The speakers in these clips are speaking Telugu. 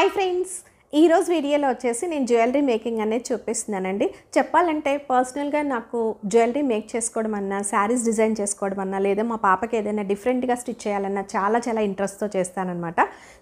హాయ్ ఫ్రెండ్స్, ఈరోజు వీడియోలో వచ్చేసి నేను జ్యువెలరీ మేకింగ్ అనేది చూపిస్తున్నానండి. చెప్పాలంటే పర్సనల్గా నాకు జ్యువెలరీ మేక్ చేసుకోవడం అన్నా, శారీస్ డిజైన్ చేసుకోవడం అన్నా, లేదా మా పాపకి ఏదైనా డిఫరెంట్గా స్టిచ్ చేయాలన్నా చాలా ఇంట్రెస్ట్తో చేస్తానన్నమాట.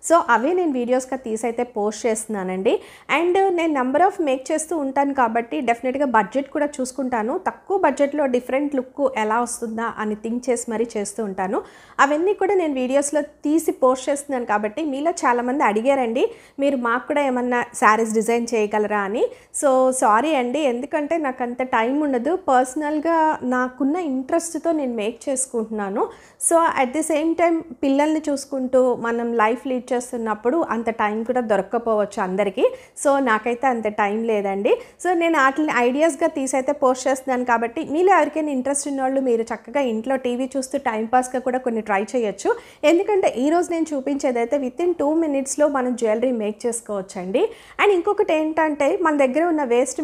సో అవే నేను వీడియోస్గా తీసైతే పోస్ట్ చేస్తున్నానండి. అండ్ నేను నెంబర్ ఆఫ్ మేక్ చేస్తూ ఉంటాను కాబట్టి డెఫినెట్గా బడ్జెట్ కూడా చూసుకుంటాను. తక్కువ బడ్జెట్లో డిఫరెంట్ లుక్ ఎలా వస్తుందా అని థింక్ చేసి మరీ చేస్తూ ఉంటాను. అవన్నీ కూడా నేను వీడియోస్లో తీసి పోస్ట్ చేస్తున్నాను కాబట్టి మీలో చాలామంది అడిగారండి, మీరు మాకు కూడా ఏమన్నా శారీస్ డిజైన్ చేయగలరా అని. సో సారీ అండి, ఎందుకంటే నాకు అంత టైం ఉండదు. పర్సనల్గా నాకున్న ఇంట్రెస్ట్తో నేను మేక్ చేసుకుంటున్నాను. So at the same time పిల్లల్ని చూసుకుంటూ మనం లైఫ్ లీడ్ చేస్తున్నప్పుడు అంత టైం కూడా దొరక్కపోవచ్చు అందరికీ. సో నాకైతే అంత టైం లేదండి. సో నేను వాటిని ఐడియాస్గా తీసైతే పోస్ట్ చేస్తున్నాను కాబట్టి మీలో ఎవరికైనా ఇంట్రెస్ట్ ఉన్నవాళ్ళు మీరు చక్కగా ఇంట్లో టీవీ చూస్తూ టైంపాస్గా కూడా కొన్ని ట్రై చేయొచ్చు. ఎందుకంటే ఈరోజు నేను చూపించేదైతే వితిన్ 2 minutesలో మనం జ్యువెలరీ మేక్ చేసుకోవచ్చండి. అండ్ ఇంకొకటి ఏంటంటే మన దగ్గర ఉన్న వేస్ట్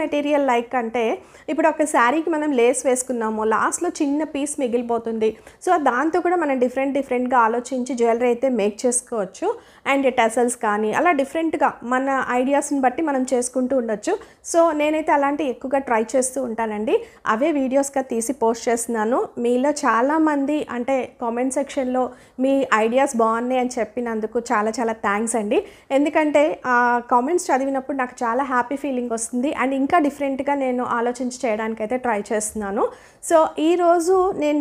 మెటీరియల్ లైక్ అంటే ఇప్పుడు ఒక శారీకి మనం లేస్ వేసుకున్నాము, లాస్ట్లో చిన్న పీస్ మిగిలిపోతుంది. సో దాంతో కూడా మనం డిఫరెంట్గా ఆలోచించి జ్యువెలరీ అయితే మేక్ చేసుకోవచ్చు. అండ్ టెసల్స్ కానీ అలా డిఫరెంట్గా మన ఐడియాస్ని బట్టి మనం చేసుకుంటూ ఉండొచ్చు. సో నేనైతే అలాంటివి ఎక్కువగా ట్రై చేస్తూ ఉంటానండి. అవే వీడియోస్గా తీసి పోస్ట్ చేస్తున్నాను. మీలో చాలామంది అంటే కామెంట్ సెక్షన్లో మీ ఐడియాస్ బాగున్నాయి అని చెప్పినందుకు చాలా థ్యాంక్స్ అండి. ఎందుకంటే ఆ కామెంట్స్ చదివినప్పుడు నాకు చాలా హ్యాపీ ఫీలింగ్ వస్తుంది. అండ్ ఇంకా డిఫరెంట్గా నేను ఆలోచించి చేయడానికైతే ట్రై చేస్తున్నాను. సో ఈరోజు నేను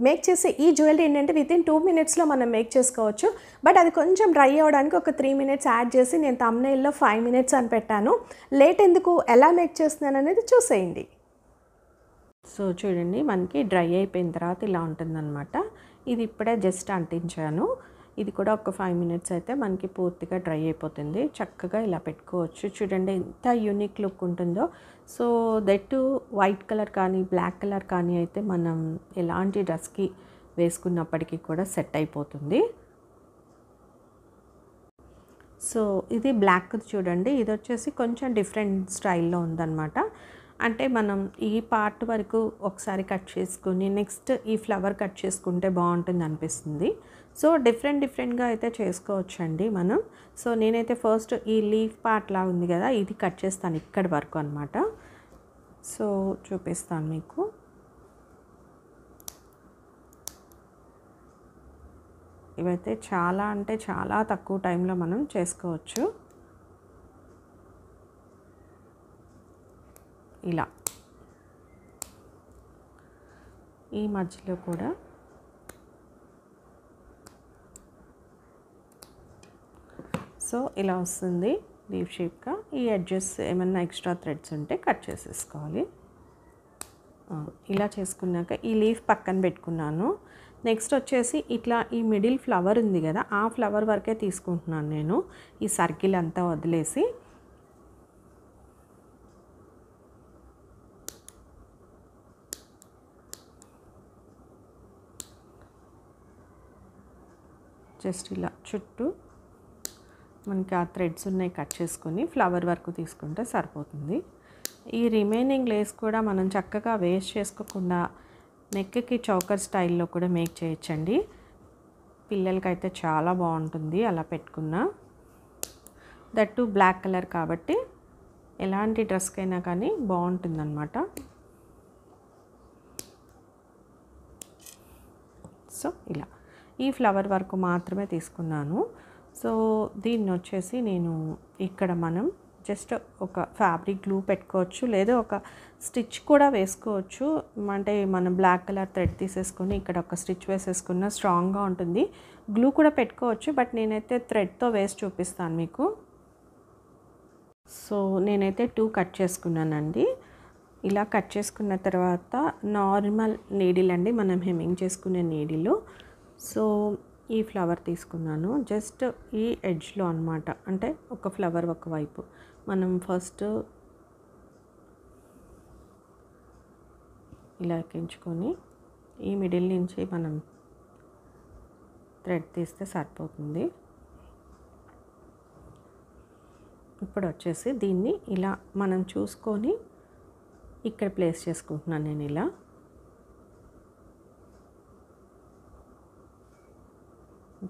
మేక్ చేసే ఈ జ్యువెలరీ ఏంటంటే వితిన్ 2 minutesలో మనం మేక్ చేసుకోవచ్చు. బట్ అది కొంచెం డ్రై అవ్వడానికి ఒక 3 minutes యాడ్ చేసి నేను థంబ్నెయిల్లో 5 minutes అని పెట్టాను. లేట్ ఎందుకు, ఎలా మేక్ చేస్తున్నాను అనేది చూసేయండి. సో చూడండి, మనకి డ్రై అయిపోయిన తర్వాత ఇలా ఉంటుందన్నమాట. ఇది ఇప్పుడే జస్ట్ అంటించాను. ఇది కూడా ఒక 5 minutes అయితే మనకి పూర్తిగా డ్రై అయిపోతుంది. చక్కగా ఇలా పెట్టుకోవచ్చు. చూడండి ఎంత యూనిక్ లుక్ ఉంటుందో. సో దట్ వైట్ కలర్ కానీ బ్లాక్ కలర్ కానీ అయితే మనం ఎలాంటి డ్రెస్కి వేసుకున్నప్పటికీ కూడా సెట్ అయిపోతుంది. సో ఇది బ్లాక్ చూడండి, ఇది వచ్చేసి కొంచెం డిఫరెంట్ స్టైల్లో ఉందన్నమాట. అంటే మనం ఈ పార్ట్ వరకు ఒకసారి కట్ చేసుకుని నెక్స్ట్ ఈ ఫ్లవర్ కట్ చేసుకుంటే బాగుంటుంది అనిపిస్తుంది. సో డిఫరెంట్గా అయితే చేసుకోవచ్చండి మనం. సో నేనైతే ఫస్ట్ ఈ లీఫ్ పార్ట్ లా ఉంది కదా, ఇది కట్ చేస్తాను ఇక్కడి వరకు అనమాట. సో చూపిస్తాను మీకు. ఇవైతే చాలా తక్కువ టైంలో మనం చేసుకోవచ్చు. ఇలా ఈ మధ్యలో కూడా సో ఇలా వస్తుంది లీవ్ షేప్గా. ఈ ఎడ్జెస్ ఏమన్నా ఎక్స్ట్రా థ్రెడ్స్ ఉంటే కట్ చేసేసుకోవాలి. ఇలా చేసుకున్నాక ఈ లీఫ్ పక్కన పెట్టుకున్నాను. నెక్స్ట్ వచ్చేసి ఇట్లా ఈ మిడిల్ ఫ్లవర్ ఉంది కదా, ఆ ఫ్లవర్ వరకే తీసుకుంటున్నాను నేను. ఈ సర్కిల్ అంతా వదిలేసి జస్ట్ ఇలా చుట్టూ మనకి ఆ థ్రెడ్స్ ఉన్నాయి కట్ చేసుకొని ఫ్లవర్ వరకు తీసుకుంటే సరిపోతుంది. ఈ రిమైనింగ్ లేస్ కూడా మనం చక్కగా వేస్ట్ చేసుకోకుండా నెక్కి చౌకర్ స్టైల్లో కూడా మేక్ చేయొచ్చండి. పిల్లలకైతే చాలా బాగుంటుంది అలా పెట్టుకున్నా. దట్టు బ్లాక్ కలర్ కాబట్టి ఎలాంటి డ్రెస్కైనా కానీ బాగుంటుంది అన్నమాట. సో ఇలా ఈ ఫ్లవర్ వరకు మాత్రమే తీసుకున్నాను. సో దీన్ని వచ్చేసి నేను ఇక్కడ మనం జస్ట్ ఒక ఫ్యాబ్రిక్ గ్లూ పెట్టుకోవచ్చు, లేదా ఒక స్టిచ్ కూడా వేసుకోవచ్చు. అంటే మనం బ్లాక్ కలర్ థ్రెడ్ తీసేసుకొని ఇక్కడ ఒక స్టిచ్ వేసేసుకున్న స్ట్రాంగ్గా ఉంటుంది. గ్లూ కూడా పెట్టుకోవచ్చు, బట్ నేనైతే థ్రెడ్తో వేసి చూపిస్తాను మీకు. సో నేనైతే 2 కట్ చేసుకున్నానండి. ఇలా కట్ చేసుకున్న తర్వాత నార్మల్ నీడిల్ అండి, మనం హెమ్మింగ్ చేసుకునే నీడిలు. సో ఈ ఫ్లవర్ తీసుకున్నాను జస్ట్ ఈ ఎడ్జ్లో అనమాట. అంటే ఒక ఫ్లవర్ ఒకవైపు మనం ఫస్ట్ ఇలా ఎక్కించుకొని ఈ మిడిల్ నుంచి మనం థ్రెడ్ తీస్తే సరిపోతుంది. ఇప్పుడు వచ్చేసి దీన్ని ఇలా మనం చూసుకొని ఇక్కడ ప్లేస్ చేసుకుంటున్నాను నేను ఇలా.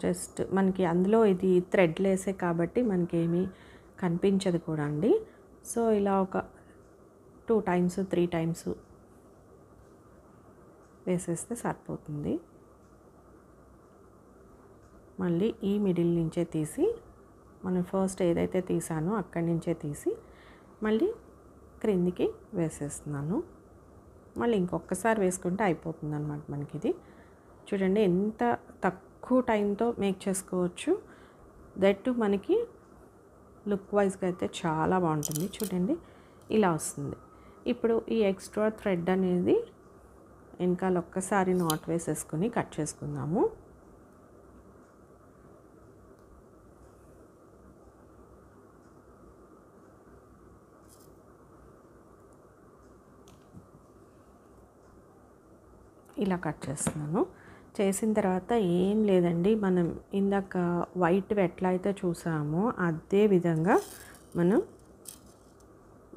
జస్ట్ మనకి అందులో ఇది థ్రెడ్ లేసే కాబట్టి మనకేమీ కనిపించదు కూడా అండి. సో ఇలా ఒక 2 టైమ్స్ 3 టైమ్స్ వేసేస్తే సరిపోతుంది. మళ్ళీ ఈ మిడిల్ నుంచే తీసి మనం ఫస్ట్ ఏదైతే తీసానో అక్కడి నుంచే తీసి మళ్ళీ క్రిందికి వేసేస్తున్నాను. మళ్ళీ ఇంకొకసారి వేసుకుంటే అయిపోతుంది అన్నమాట మనకి. ఇది చూడండి ఎంత తక్కువ టైంతో మేక్ చేసుకోవచ్చు. దట్ మనకి లుక్ వైజ్గా అయితే చాలా బాగుంటుంది. చూడండి ఇలా వస్తుంది. ఇప్పుడు ఈ ఎక్స్ట్రా థ్రెడ్ అనేది వెనకాల ఒక్కసారి నాట్ వేసేసుకొని కట్ చేసుకుందాము. ఇలా కట్ చేస్తున్నాను. చేసిన తర్వాత ఏం లేదండి, మనం ఇందాక వైట్ ఎట్లా అయితే చూసామో అదే విధంగా మనం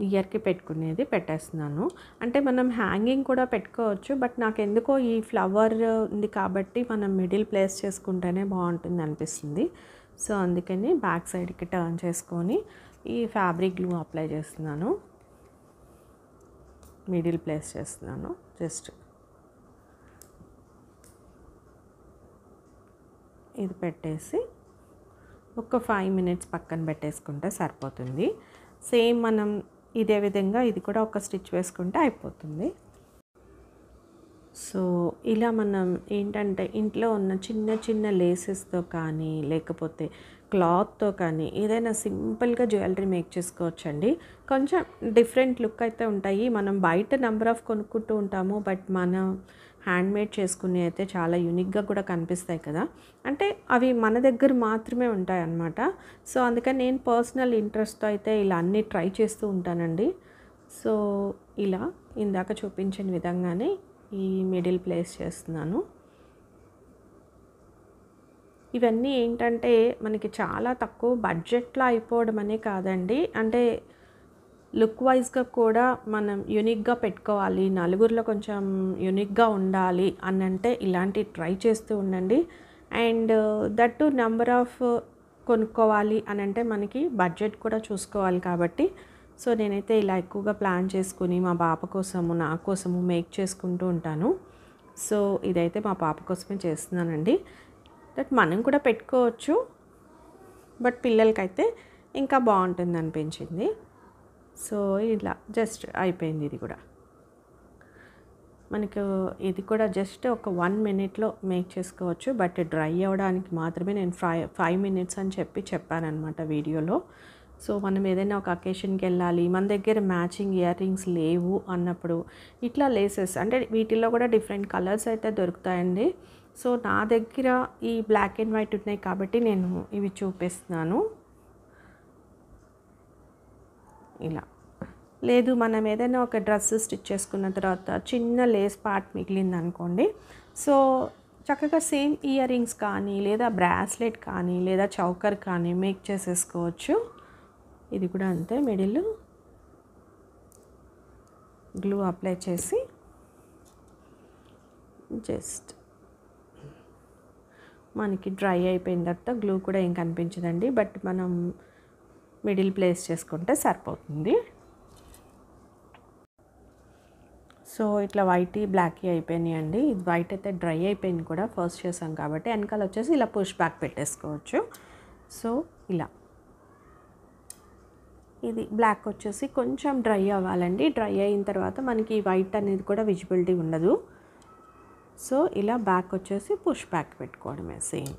ఇయర్కి పెట్టుకునేది పెట్టేస్తున్నాను. అంటే మనం హ్యాంగింగ్ కూడా పెట్టుకోవచ్చు, బట్ నాకు ఎందుకో ఈ ఫ్లవర్ ఉంది కాబట్టి మనం మిడిల్ ప్లేస్ చేసుకుంటేనే బాగుంటుంది అనిపిస్తుంది. సో అందుకని బ్యాక్ సైడ్కి టర్న్ చేసుకొని ఈ ఫ్యాబ్రిక్ గ్లూ అప్లై చేస్తున్నాను. మిడిల్ ప్లేస్ చేస్తున్నాను. జస్ట్ ఇది పెట్టేసి ఒక 5 మినిట్స్ పక్కన పెట్టేసుకుంటే సరిపోతుంది. సేమ్ మనం ఇదే విధంగా ఇది కూడా ఒక స్టిచ్ వేసుకుంటే అయిపోతుంది. సో ఇలా మనం ఏంటంటే ఇంట్లో ఉన్న చిన్న చిన్న లేసెస్తో కానీ లేకపోతే క్లాత్తో కానీ ఏదైనా సింపుల్గా జ్యువెలరీ మేక్ చేసుకోవచ్చండి. కొంచెం డిఫరెంట్ లుక్ అయితే ఉంటాయి. మనం బయట నెంబర్ ఆఫ్ కొనుక్కుంటూ ఉంటాము, బట్ మనం హ్యాండ్మేడ్ చేసుకునే అయితే చాలా యూనిక్గా కూడా కనిపిస్తాయి కదా. అంటే అవి మన దగ్గర మాత్రమే ఉంటాయి అన్నమాట. సో అందుకని నేను పర్సనల్ ఇంట్రెస్ట్తో అయితే ఇలా అన్నీ ట్రై చేస్తూ ఉంటానండి. సో ఇలా ఇందాక చూపించిన విధంగానే ఈ మిడిల్ ప్లేస్ చేస్తున్నాను. ఇవన్నీ ఏంటంటే మనకి చాలా తక్కువ బడ్జెట్లో అయిపోవడం అనే కాదండి, అంటే లుక్ వైజ్గా కూడా మనం యూనిక్గా పెట్టుకోవాలి, నలుగురిలో కొంచెం యూనిక్గా ఉండాలి అని అంటే ఇలాంటి ట్రై చేస్తూ ఉండండి. అండ్ దట్టు నెంబర్ ఆఫ్ కొనుక్కోవాలి అని అంటే మనకి బడ్జెట్ కూడా చూసుకోవాలి కాబట్టి సో నేనైతే ఇలా ఎక్కువగా ప్లాన్ చేసుకుని మా పాప కోసము నా కోసము మేక్ చేసుకుంటూ ఉంటాను. సో ఇదైతే మా పాప కోసమే చేస్తున్నానండి. దట్ మనం కూడా పెట్టుకోవచ్చు, బట్ పిల్లలకైతే ఇంకా బాగుంటుంది అనిపించింది. సో ఇలా జస్ట్ అయిపోయింది. ఇది కూడా మనకు ఇది కూడా జస్ట్ ఒక 1 మినిట్లో మేక్ చేసుకోవచ్చు, బట్ డ్రై అవ్వడానికి మాత్రమే నేను 5 మినిట్స్ అని చెప్పానన్నమాట వీడియోలో. సో మనం ఏదైనా ఒక అకేషన్కి వెళ్ళాలి, మన దగ్గర మ్యాచింగ్ ఇయర్ రింగ్స్ లేవు అన్నప్పుడు ఇట్లా లేసెస్ అంటే వీటిల్లో కూడా డిఫరెంట్ కలర్స్ అయితే దొరుకుతాయండి. సో నా దగ్గర ఈ బ్లాక్ అండ్ వైట్ ఉన్నాయి కాబట్టి నేను ఇవి చూపిస్తున్నాను. ఇలా లేదు, మనం ఏదైనా ఒక డ్రెస్ స్టిచ్ చేసుకున్న తర్వాత చిన్న లేస్ పార్ట్ మిగిలింది అనుకోండి, సో చక్కగా సేమ్ ఇయర్ రింగ్స్ కానీ లేదా బ్రాస్లెట్ కానీ లేదా చౌకర్ కానీ మేక్ చేసేసుకోవచ్చు. ఇది కూడా అంతే, మిడిల్ గ్లూ అప్లై చేసి జస్ట్ మనకి డ్రై అయిపోయిన తర్వాత గ్లూ కూడా ఏం కనిపించదండి, బట్ మనం మిడిల్ ప్లేస్ చేసుకుంటే సరిపోతుంది. సో ఇట్లా వైట్ బ్లాక్ అయిపోయినాయి అండి. ఇది వైట్ అయితే డ్రై అయిపోయింది కూడా ఫస్ట్ చేసాం కాబట్టి. వెనకాల వచ్చేసి ఇలా పుష్ బ్యాక్ పెట్టేసుకోవచ్చు. సో ఇలా ఇది బ్లాక్ వచ్చేసి కొంచెం డ్రై అవ్వాలండి. డ్రై అయిన తర్వాత మనకి వైట్ అనేది కూడా విజిబిలిటీ ఉండదు. సో ఇలా బ్యాక్ వచ్చేసి పుష్ బ్యాక్ పెట్టుకోవడమే సేమ్.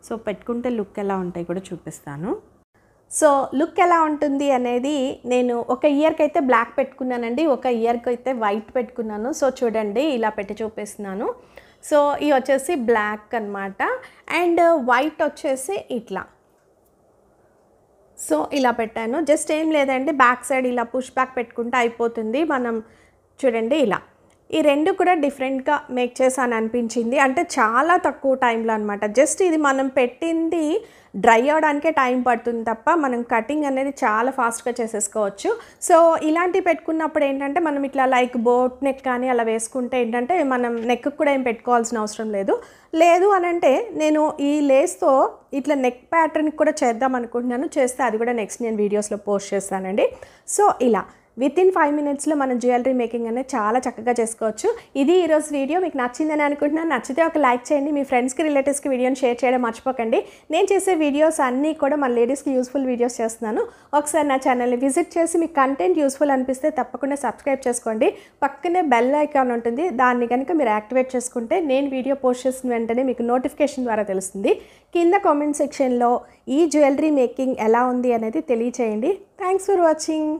సో పెట్టుకుంటే లుక్ ఎలా ఉంటాయి కూడా చూపిస్తాను. సో లుక్ ఎలా ఉంటుంది అనేది నేను ఒక ఇయర్కి అయితే బ్లాక్ పెట్టుకున్నానండి, ఒక ఇయర్కి అయితే వైట్ పెట్టుకున్నాను. సో చూడండి ఇలా పెట్టి చూపిస్తున్నాను. సో ఇవి వచ్చేసి బ్లాక్ అన్నమాట, అండ్ వైట్ వచ్చేసి ఇట్లా. సో ఇలా పెట్టాను. జస్ట్ ఏం లేదండి, బ్యాక్ సైడ్ ఇలా పుష్ బ్యాక్ పెట్టుకుంటే అయిపోతుంది. మనం చూడండి ఇలా ఈ 2 కూడా డిఫరెంట్‌గా మేక్ చేశాను అనిపించింది. అంటే చాలా తక్కువ టైంలో అనమాట. జస్ట్ ఇది మనం పెట్టింది డ్రై అవ్వడానికే టైం పడుతుంది తప్ప, మనం కటింగ్ అనేది చాలా ఫాస్ట్‌గా చేసేసుకోవచ్చు. సో, ఇలాంటివి పెట్టుకున్నప్పుడు ఏంటంటే, మనం ఇట్లా లైక్ బోట్ నెక్ కానీ అలా వేసుకుంటే ఏంటంటే, మనం నెక్‌కి కూడా ఏం పెట్టుకోవాల్సిన అవసరం లేదు. లేదు అనంటే, నేను ఈ లేస్‌తో ఇట్లా నెక్ ప్యాటర్న్‌కి కూడా చేద్దాం అనుకుంటున్నాను. చేస్తే అది కూడా నెక్స్ట్ నేను వీడియోస్‌లో పోస్ట్ చేస్తానండి. సో, ఇలా వితిన్ 5 మినిట్స్లో మనం జ్యువెలరీ మేకింగ్ అనేది చాలా చక్కగా చేసుకోవచ్చు. ఇది ఈరోజు వీడియో మీకు నచ్చిందని అనుకుంటున్నాను. నచ్చితే ఒక లైక్ చేయండి. మీ ఫ్రెండ్స్కి రిలేటివ్స్కి వీడియోని షేర్ చేయడం మర్చిపోకండి. నేను చేసే వీడియోస్ అన్నీ కూడా మన లేడీస్కి యూస్ఫుల్ వీడియోస్ చేస్తున్నాను. ఒకసారి నా ఛానల్ని విజిట్ చేసి మీకు కంటెంట్ యూస్ఫుల్ అనిపిస్తే తప్పకుండా సబ్స్క్రైబ్ చేసుకోండి. పక్కనే బెల్ ఐకాన్ ఉంటుంది. దాన్ని కనుక మీరు యాక్టివేట్ చేసుకుంటే నేను వీడియో పోస్ట్ చేసిన వెంటనే మీకు నోటిఫికేషన్ ద్వారా తెలుస్తుంది. కింద కామెంట్ సెక్షన్లో ఈ జ్యువెలరీ మేకింగ్ ఎలా ఉంది అనేది తెలియచేయండి. Thanks for watching.